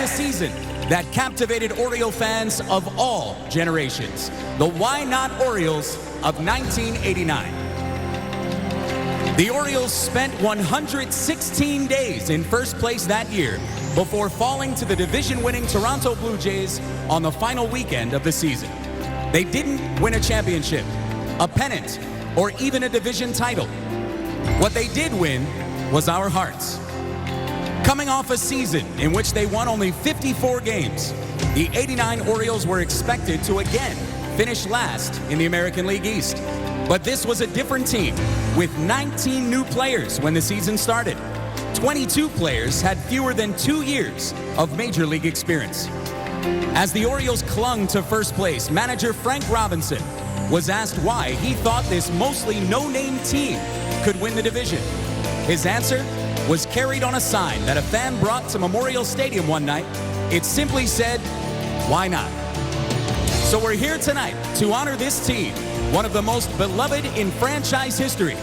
a season that captivated Oriole fans of all generations. The Why Not Orioles of 1989. The Orioles spent 116 days in first place that year before falling to the division-winning Toronto Blue Jays on the final weekend of the season. They didn't win a championship, a pennant, or even a division title. What they did win was our hearts. Coming off a season in which they won only 54 games, the '89 Orioles were expected to again finish last in the American League East. But this was a different team with 19 new players when the season started. 22 players had fewer than 2 years of Major League experience. As the Orioles clung to first place, manager Frank Robinson was asked why he thought this mostly no-name team could win the division. His answer was carried on a sign that a fan brought to Memorial Stadium one night. It simply said, "Why not?" So we're here tonight to honor this team, one of the most beloved in franchise history,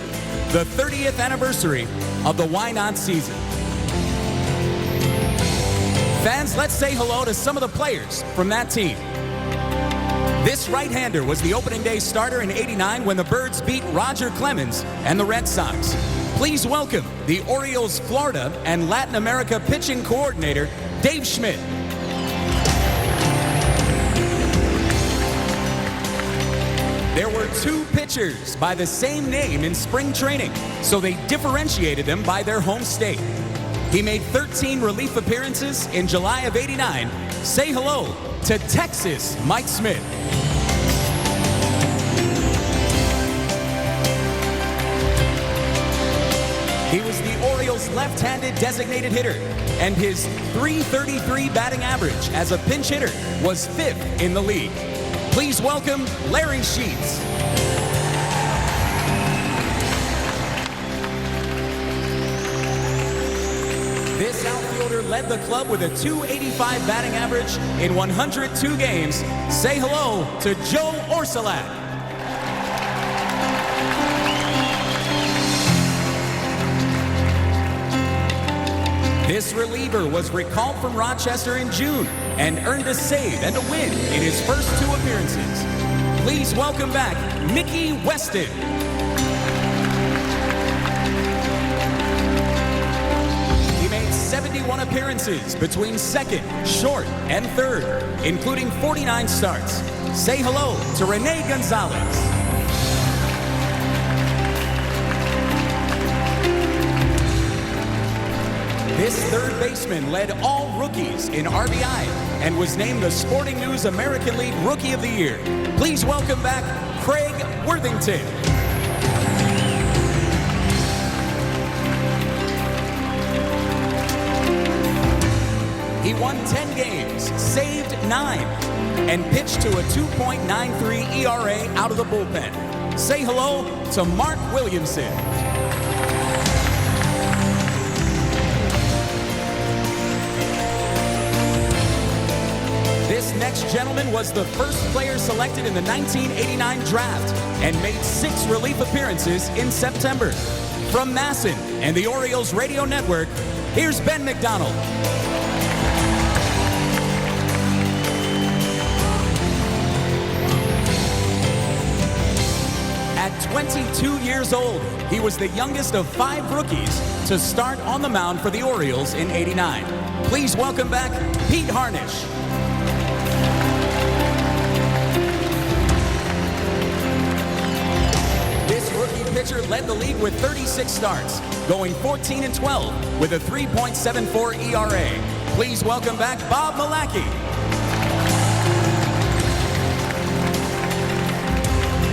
the 30th anniversary of the Why Not season. Fans, let's say hello to some of the players from that team. This right-hander was the opening day starter in '89 when the Birds beat Roger Clemens and the Red Sox. Please welcome the Orioles Florida and Latin America pitching coordinator, Dave Schmidt. There were 2 pitchers by the same name in spring training, so they differentiated them by their home state. He made 13 relief appearances in July of '89. Say hello to Texas Mike Smith. He was the Orioles' left-handed designated hitter, and his .333 batting average as a pinch hitter was 5th in the league. Please welcome Larry Sheets. This outfielder led the club with a .285 batting average in 102 games. Say hello to Joe Orsolak. This reliever was recalled from Rochester in June and earned a save and a win in his first 2 appearances. Please welcome back Mickey Weston. He made 71 appearances between second, short, and third, including 49 starts. Say hello to Rene Gonzalez. This third baseman led all rookies in RBI and was named the Sporting News American League Rookie of the Year. Please welcome back Craig Worthington. He won 10 games, saved 9, and pitched to a 2.93 ERA out of the bullpen. Say hello to Mark Williamson. This next gentleman was the first player selected in the 1989 draft and made 6 relief appearances in September. From MASN and the Orioles Radio Network, here's Ben McDonald. At 22 years old, he was the youngest of 5 rookies to start on the mound for the Orioles in '89. Please welcome back Pete Harnisch. Pitcher led the league with 36 starts, going 14-12 with a 3.74 ERA. Please welcome back Bob Malacky.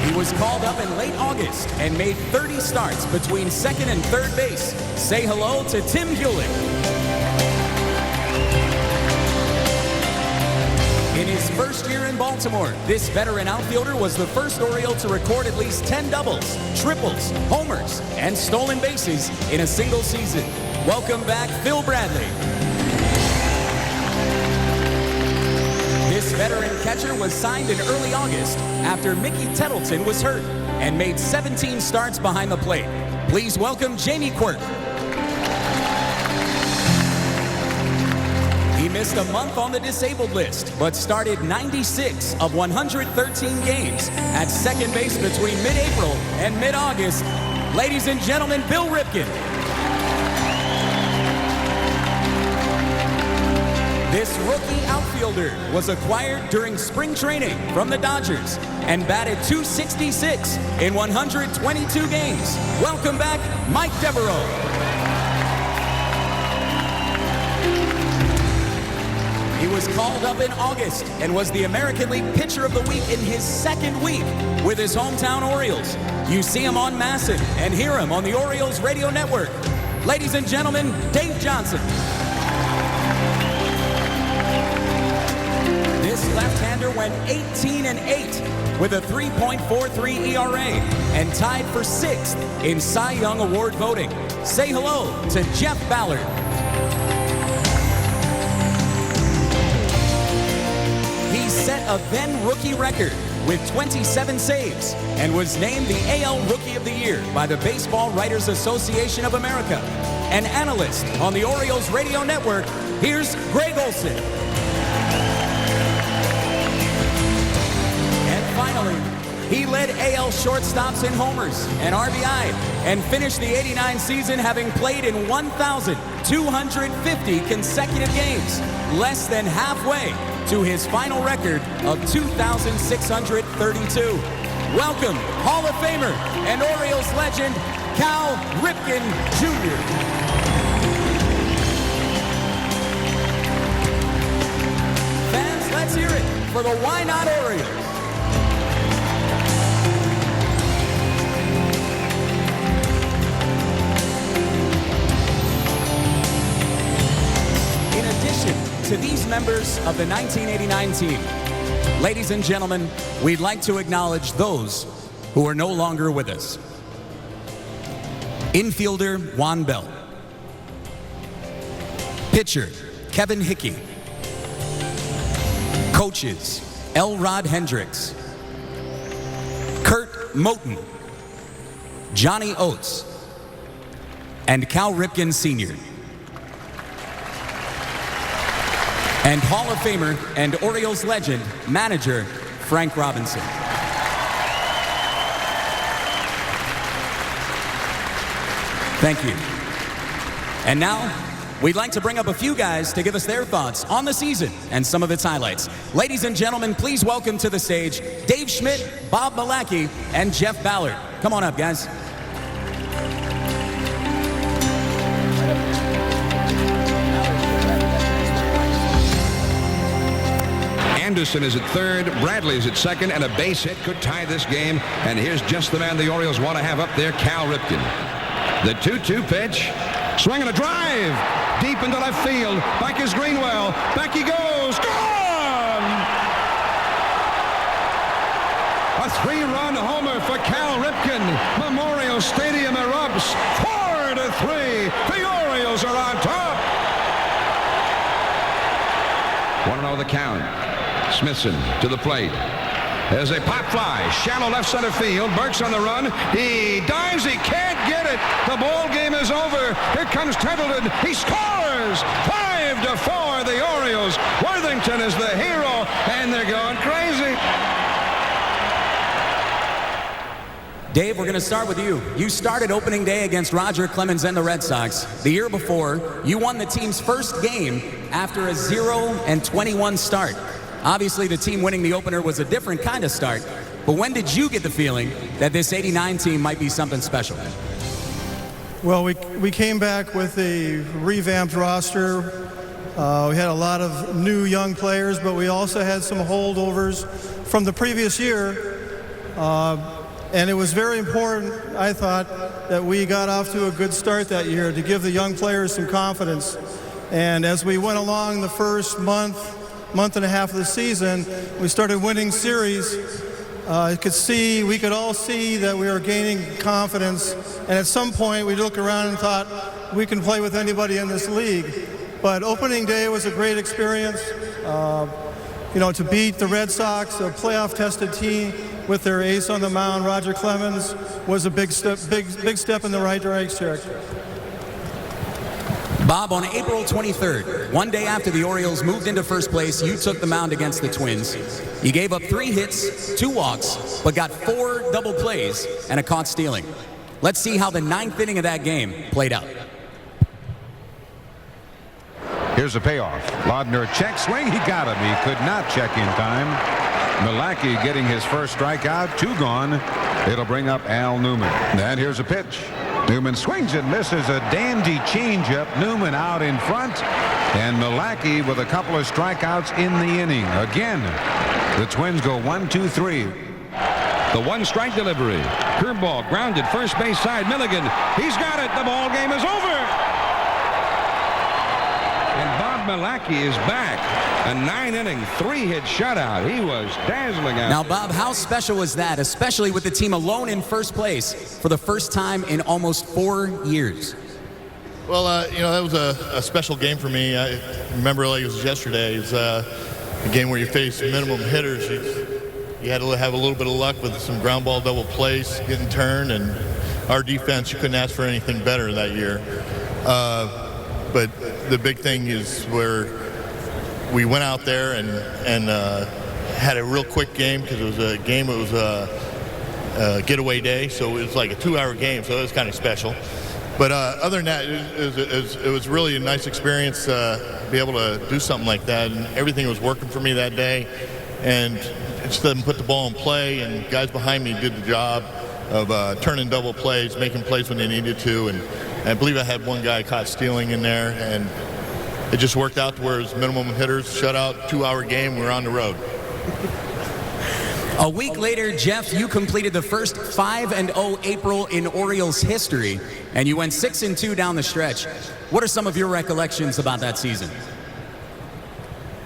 He was called up in late August and made 30 starts between second and third base. Say hello to Tim Hewlett. In his first year in Baltimore, this veteran outfielder was the first Oriole to record at least 10 doubles, triples, homers, and stolen bases in a single season. Welcome back, Phil Bradley. This veteran catcher was signed in early August after Mickey Tettleton was hurt and made 17 starts behind the plate. Please welcome Jamie Quirk. He missed a month on the disabled list, but started 96 of 113 games at second base between mid-April and mid-August. Ladies and gentlemen, Bill Ripken. This rookie outfielder was acquired during spring training from the Dodgers and batted .266 in 122 games. Welcome back, Mike Devereaux. He was called up in August and was the American League Pitcher of the Week in his second week with his hometown Orioles. You see him on MASN and hear him on the Orioles radio network. Ladies and gentlemen, Dave Johnson. This left-hander went 18-8 with a 3.43 ERA and tied for 6th in Cy Young Award voting. Say hello to Jeff Ballard. He set a then-rookie record with 27 saves and was named the AL Rookie of the Year by the Baseball Writers Association of America. An analyst on the Orioles radio network, here's Greg Olson. Finally, he led AL shortstops in homers and RBI and finished the '89 season having played in 1,250 consecutive games, less than halfway to his final record of 2,632. Welcome, Hall of Famer and Orioles legend, Cal Ripken Jr. Fans, let's hear it for the Why Not Orioles. To these members of the 1989 team, ladies and gentlemen, we'd like to acknowledge those who are no longer with us. Infielder Juan Bell. Pitcher Kevin Hickey. Coaches L. Rod Hendricks, Kurt Moten, Johnny Oates, and Cal Ripken Sr. And Hall of Famer and Orioles legend, manager Frank Robinson. Thank you. And now, we'd like to bring up a few guys to give us their thoughts on the season and some of its highlights. Ladies and gentlemen, please welcome to the stage Dave Schmidt, Bob Malacki, and Jeff Ballard. Come on up, guys. Anderson is at third, Bradley is at second, and a base hit could tie this game. And here's just the man the Orioles want to have up there, Cal Ripken. The 2-2 pitch, swing and a drive, deep into left field. Back is Greenwell, back he goes, gone! A 3-run homer for Cal Ripken. Memorial Stadium erupts, 4-3. The Orioles are on top. 1-0 the count. Smithson to the plate. There's a pop fly, shallow left center field. Burke's on the run. He dives. He can't get it. The ball game is over. Here comes Templeton. He scores. 5-4. The Orioles. Worthington is the hero, and they're going crazy. Dave, we're going to start with you. You started opening day against Roger Clemens and the Red Sox. The year before, you won the team's first game after a 0-21 start. Obviously, the team winning the opener was a different kind of start. But when did you get the feeling that this '89 team might be something special? Well, we came back with a revamped roster. We had a lot of new young players, but we also had some holdovers from the previous year. And it was very important, I thought, that we got off to a good start that year to give the young players some confidence. And as we went along the first month and a half of the season, we started winning series. We could all see that we were gaining confidence. And at some point, we looked around and thought, we can play with anybody in this league. But opening day was a great experience. To beat the Red Sox, a playoff-tested team with their ace on the mound, Roger Clemens, was a big step in the right direction. Bob, on April 23rd, one day after the Orioles moved into first place, you took the mound against the Twins. You gave up 3 hits, 2 walks, but got 4 double plays and a caught stealing. Let's see how the 9th inning of that game played out. Here's a payoff. Laudner check swing. He got him. He could not check in time. Milwaukee getting his first strikeout. 2 gone. It'll bring up Al Newman. And here's a pitch. Newman swings and misses a dandy changeup. Newman out in front. And Milwaukee with a couple of strikeouts in the inning. Again, the Twins go 1-2-3. The 1-strike delivery. Curveball grounded first base side. Milligan. He's got it. The ball game is over. And Bob Milwaukee is back. A 9-inning, 3-hit shutout. He was dazzling out. Now, Bob, how special was that, especially with the team alone in first place for the first time in almost 4 years? Well, that was a special game for me. I remember like it was yesterday. It was a game where you face minimum hitters. You had to have a little bit of luck with some ground ball double plays, getting turned, and our defense, you couldn't ask for anything better that year. But the big thing is where we went out there and had a real quick game because it was a game. It was a getaway day, so it was like a 2-hour game, so it was kind of special. But other than that, it was really a nice experience to be able to do something like that, and everything was working for me that day. And just didn't put the ball in play, and guys behind me did the job of turning double plays, making plays when they needed to, and I believe I had one guy caught stealing in there, and it just worked out to where it was minimum hitters, shutout, 2-hour game, we're on the road. A week later, Jeff, you completed the first 5-0 April in Orioles history, and you went 6-2 down the stretch. What are some of your recollections about that season?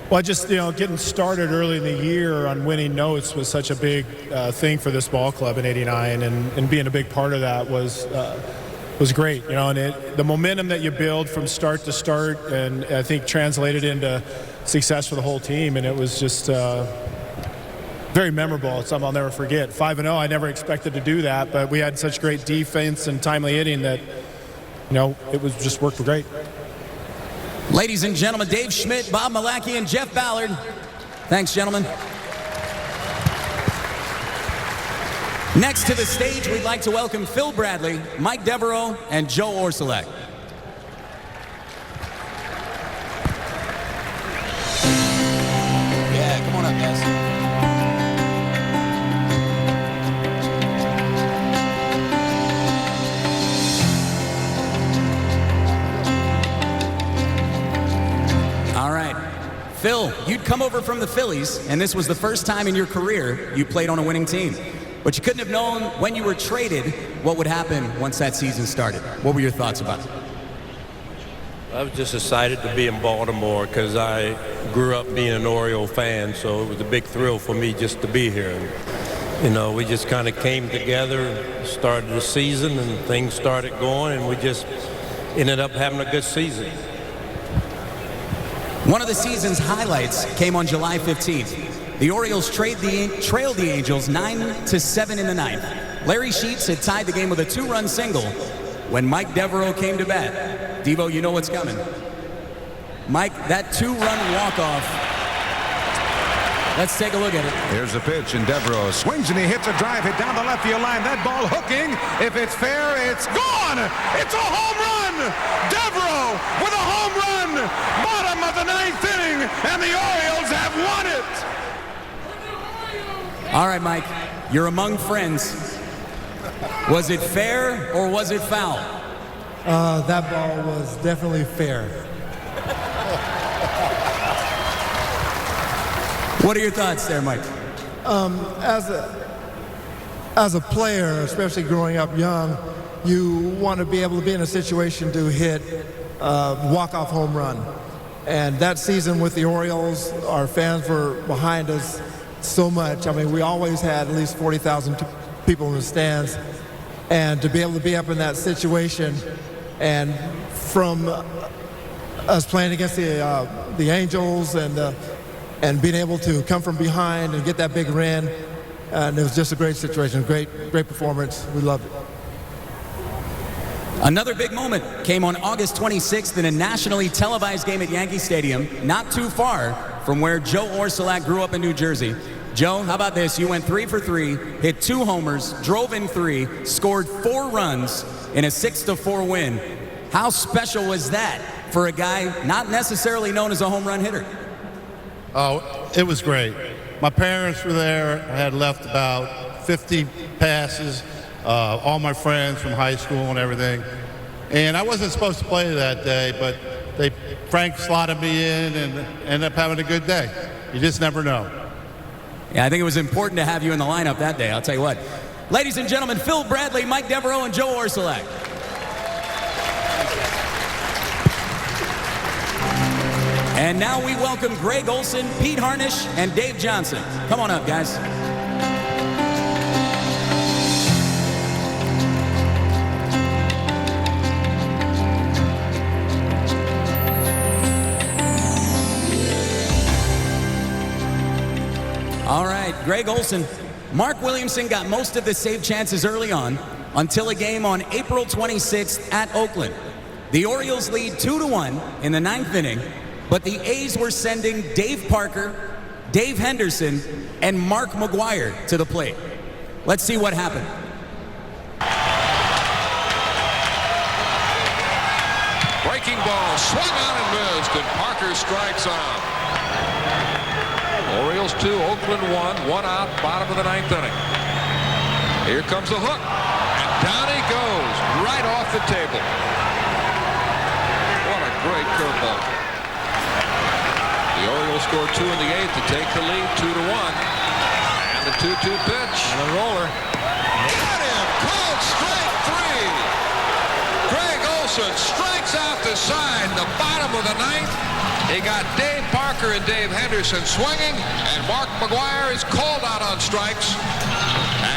Well, just, getting started early in the year on winning notes was such a big thing for this ball club in '89, and being a big part of that was great, and the momentum that you build from start to start, and I think translated into success for the whole team, and it was just very memorable. It's something I'll never forget. 5-0, I never expected to do that, but we had such great defense and timely hitting that, it was just worked great. Ladies and gentlemen, Dave Schmidt, Bob Milwaukee, and Jeff Ballard. Thanks, gentlemen. Next to the stage, we'd like to welcome Phil Bradley, Mike Devereaux, and Joe Orsulak. Yeah, come on up, guys. Phil, you'd come over from the Phillies, and this was the first time in your career you played on a winning team. But you couldn't have known when you were traded what would happen once that season started. What were your thoughts about it? I was just excited to be in Baltimore because I grew up being an Oriole fan, so it was a big thrill for me just to be here. And, we just kind of came together, started the season, and things started going, and we just ended up having a good season. One of the season's highlights came on July 15th. The Orioles trailed the Angels 9-7 in the 9th. Larry Sheets had tied the game with a 2-run single when Mike Devereaux came to bat. Devo, you know what's coming. Mike, that 2-run walk-off. Let's take a look at it. Here's a pitch, and Devereaux swings, and he hits a drive hit down the left field line. That ball hooking. If it's fair, it's gone. It's a home run. Devereaux with a home run. Bottom of the 9th inning, and the Orioles have won it. All right, Mike, you're among friends. Was it fair or was it foul? That ball was definitely fair. What are your thoughts there, Mike? As a player, especially growing up young, you want to be able to be in a situation to hit a walk-off home run. And that season with the Orioles, our fans were behind us so much. I mean, we always had at least 40,000 people in the stands. And to be able to be up in that situation, and from us playing against the Angels and being able to come from behind and get that big win, and it was just a great situation, great performance. We loved it. Another big moment came on August 26th in a nationally televised game at Yankee Stadium, not too far from where Joe Orsolak grew up in New Jersey. Joe, how about this? You went 3 for 3, hit 2 homers, drove in 3, scored 4 runs in a 6-4 win. How special was that for a guy not necessarily known as a home run hitter? Oh, it was great. My parents were there. I had left about 50 passes, all my friends from high school and everything. And I wasn't supposed to play that day, but Frank slotted me in and ended up having a good day. You just never know. Yeah, I think it was important to have you in the lineup that day, I'll tell you what. Ladies and gentlemen, Phil Bradley, Mike Devereaux, and Joe Orsolak. And now we welcome Greg Olson, Pete Harnisch, and Dave Johnson. Come on up, guys. All right, Greg Olson. Mark Williamson got most of the save chances early on until a game on April 26th at Oakland. The Orioles lead 2-1 in the 9th inning, but the A's were sending Dave Parker, Dave Henderson, and Mark McGwire to the plate. Let's see what happened. Breaking ball, swung on and missed, and Parker strikes out. Orioles 2, Oakland 1, 1 out, bottom of the 9th inning. Here comes the hook, and down he goes, right off the table. What a great curveball. The Orioles score 2 in the 8th to take the lead, 2-1. And the 2-2 pitch. And a roller. Got him, called strike 3. Greg Olson strikes out the side, the bottom of the 9th. He got Dave Parker and Dave Henderson swinging, and Mark McGwire is called out on strikes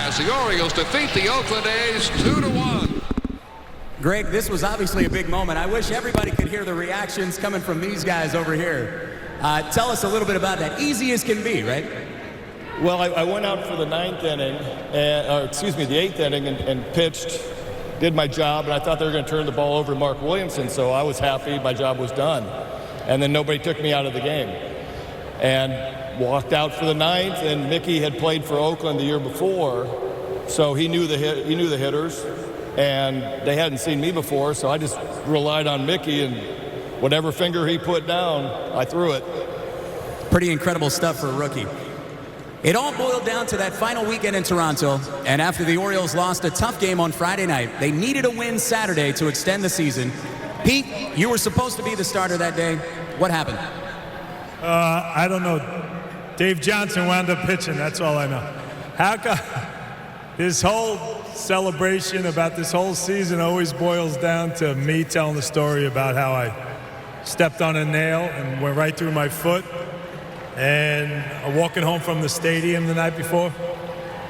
as the Orioles defeat the Oakland A's 2-1. Greg, this was obviously a big moment. I wish everybody could hear the reactions coming from these guys over here. Tell us a little bit about that. Easy as can be, right? Well, I went out for the 9th inning, the 8th inning, and pitched, did my job, and I thought they were going to turn the ball over to Mark Williamson, so I was happy my job was done. And then nobody took me out of the game. And walked out for the 9th, and Mickey had played for Oakland the year before, so he knew the hitters, and they hadn't seen me before, so I just relied on Mickey, and whatever finger he put down, I threw it. Pretty incredible stuff for a rookie. It all boiled down to that final weekend in Toronto, and after the Orioles lost a tough game on Friday night, they needed a win Saturday to extend the season. Pete, you were supposed to be the starter that day. What happened? I don't know. Dave Johnson wound up pitching, that's all I know. How come this whole celebration about this whole season always boils down to me telling the story about how I stepped on a nail and went right through my foot, and I'm walking home from the stadium the night before,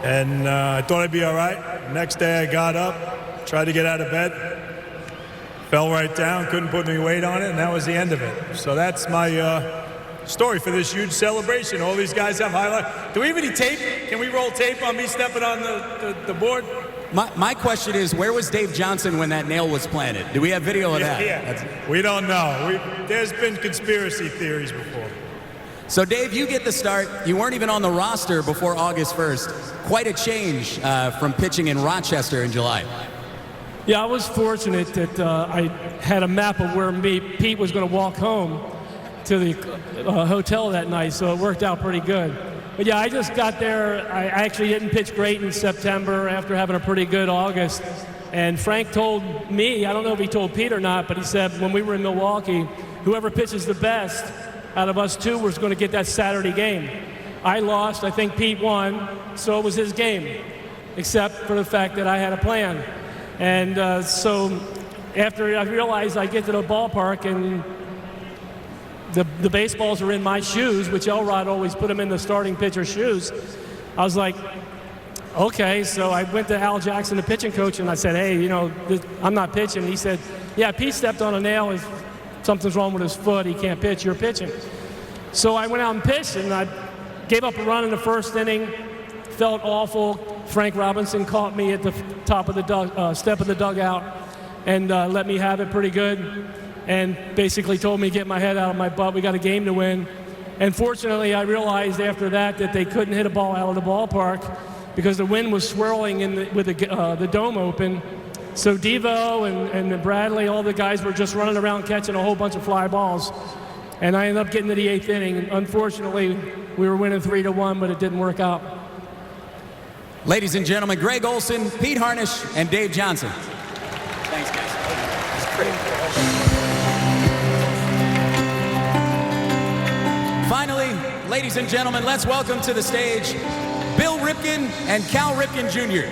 and I thought I'd be all right. Next day I got up, tried to get out of bed, fell right down, couldn't put any weight on it, and that was the end of it. So that's my story for this huge celebration. All these guys have highlights. Do we have any tape? Can we roll tape on me stepping on the board? My question is, where was Dave Johnson when that nail was planted? Do we have video of that? Yeah. We don't know. There's been conspiracy theories before. So, Dave, you get the start. You weren't even on the roster before August 1st. Quite a change from pitching in Rochester in July. Yeah, I was fortunate that I had a map of where Pete was going to walk home to the hotel that night, so it worked out pretty good. But yeah, I just got there. I actually didn't pitch great in September after having a pretty good August. And Frank told me, I don't know if he told Pete or not, but he said when we were in Milwaukee, whoever pitches the best out of us two was going to get that Saturday game. I lost. I think Pete won, so it was his game, except for the fact that I had a plan. And so after I realized I get to the ballpark and the baseballs are in my shoes, which Elrod always put them in the starting pitcher's shoes, I was like, okay. So I went to Al Jackson, the pitching coach, and I said, hey, I'm not pitching. And he said, yeah, Pete stepped on a nail. Something's wrong with his foot. He can't pitch. You're pitching. So I went out and pitched, and I gave up a run in the first inning. Felt awful. Frank Robinson caught me at the top of the step of the dugout, and let me have it pretty good, and basically told me to get my head out of my butt. We got a game to win. And fortunately, I realized after that they couldn't hit a ball out of the ballpark because the wind was swirling with the dome open. So Devo and Bradley, all the guys were just running around catching a whole bunch of fly balls. And I ended up getting to the 8th inning. Unfortunately, we were winning 3-1, but it didn't work out. Ladies and gentlemen, Greg Olson, Pete Harnish, and Dave Johnson. Thanks, guys. That's great. Finally, ladies and gentlemen, let's welcome to the stage Bill Ripken and Cal Ripken Jr.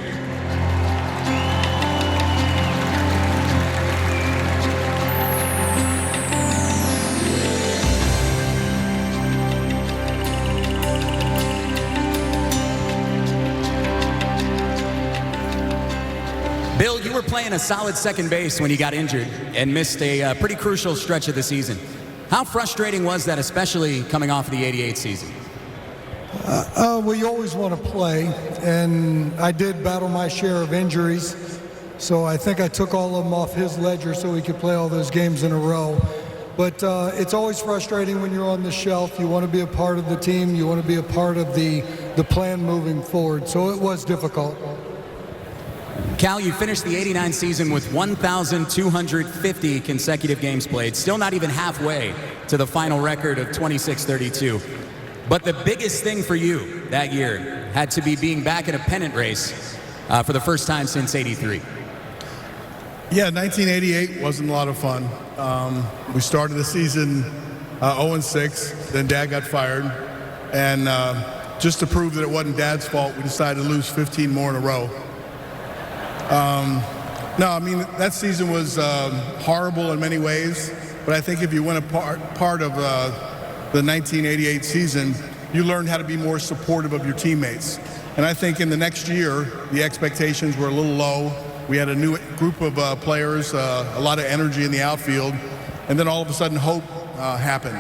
Bill, you were playing a solid second base when you got injured and missed a pretty crucial stretch of the season. How frustrating was that, especially coming off of the '88 season? Well, you always want to play, and I did battle my share of injuries, so I think I took all of them off his ledger so he could play all those games in a row. But it's always frustrating when you're on the shelf. You want to be a part of the team. You want to be a part of the plan moving forward, so it was difficult. Cal, you finished the '89 season with 1,250 consecutive games played, still not even halfway to the final record of 26-32. But the biggest thing for you that year had to be being back in a pennant race for the first time since '83. Yeah, 1988 wasn't a lot of fun. We started the season 0-6, then Dad got fired, and just to prove that it wasn't Dad's fault, we decided to lose 15 more in a row. No, I mean, that season was horrible in many ways, but I think if you win a part of the 1988 season, you learn how to be more supportive of your teammates. And I think in the next year, the expectations were a little low. We had a new group of players, a lot of energy in the outfield, and then all of a sudden hope happened.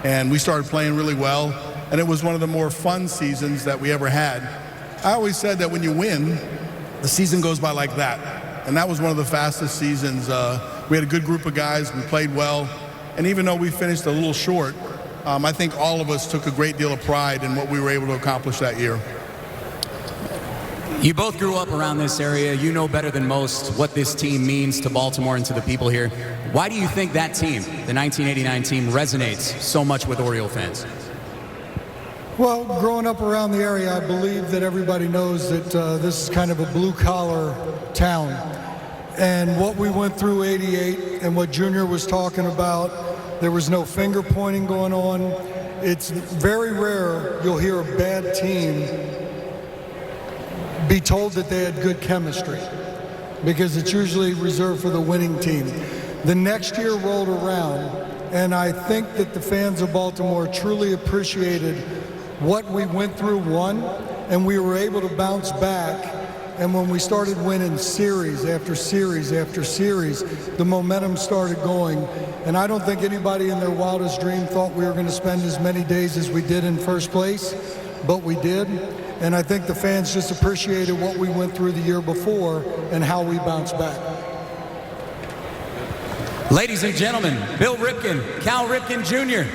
And we started playing really well, and it was one of the more fun seasons that we ever had. I always said that when you win, the season goes by like that. And that was one of the fastest seasons. We had a good group of guys, we played well, and even though we finished a little short, I think all of us took a great deal of pride in what we were able to accomplish that year. You both grew up around this area. You know better than most what this team means to Baltimore and to the people here. Why do you think that team, the 1989 team, resonates so much with Oriole fans? Well, growing up around the area, I believe that everybody knows that this is kind of a blue-collar town. And what we went through '88 and what Junior was talking about, there was no finger-pointing going on. It's very rare you'll hear a bad team be told that they had good chemistry, because it's usually reserved for the winning team. The next year rolled around, and I think that the fans of Baltimore truly appreciated what we went through, and we were able to bounce back. And when we started winning series after series after series, the momentum started going. And I don't think anybody in their wildest dream thought we were going to spend as many days as we did in first place, but we did. And I think the fans just appreciated what we went through the year before and how we bounced back. Ladies and gentlemen, Bill Ripken, Cal Ripken Jr.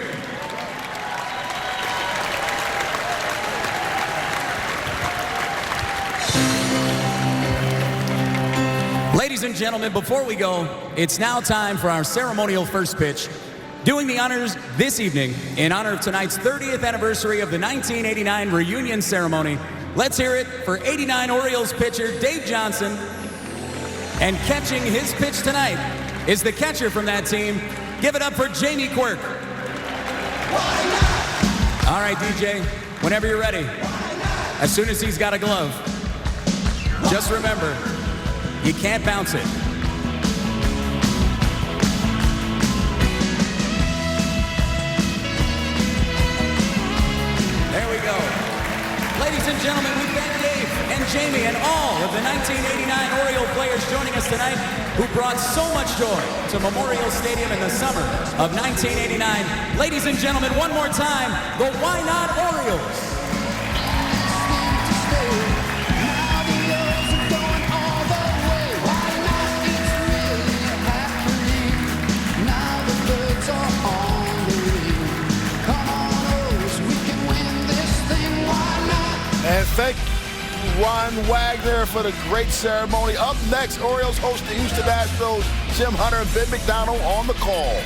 Ladies and gentlemen, before we go, it's now time for our ceremonial first pitch. Doing the honors this evening in honor of tonight's 30th anniversary of the 1989 reunion ceremony, let's hear it for '89 Orioles pitcher Dave Johnson. And catching his pitch tonight is the catcher from that team. Give it up for Jamie Quirk. All right, DJ, whenever you're ready. As soon as he's got a glove, just remember, you can't bounce it. There we go. Ladies and gentlemen, we thank Dave and Jamie and all of the 1989 Oriole players joining us tonight who brought so much joy to Memorial Stadium in the summer of 1989. Ladies and gentlemen, one more time, the Why Not Orioles. Thank Ron Wagner for the great ceremony. Up next, Orioles host the Houston Astros. Jim Hunter and Ben McDonald on the call.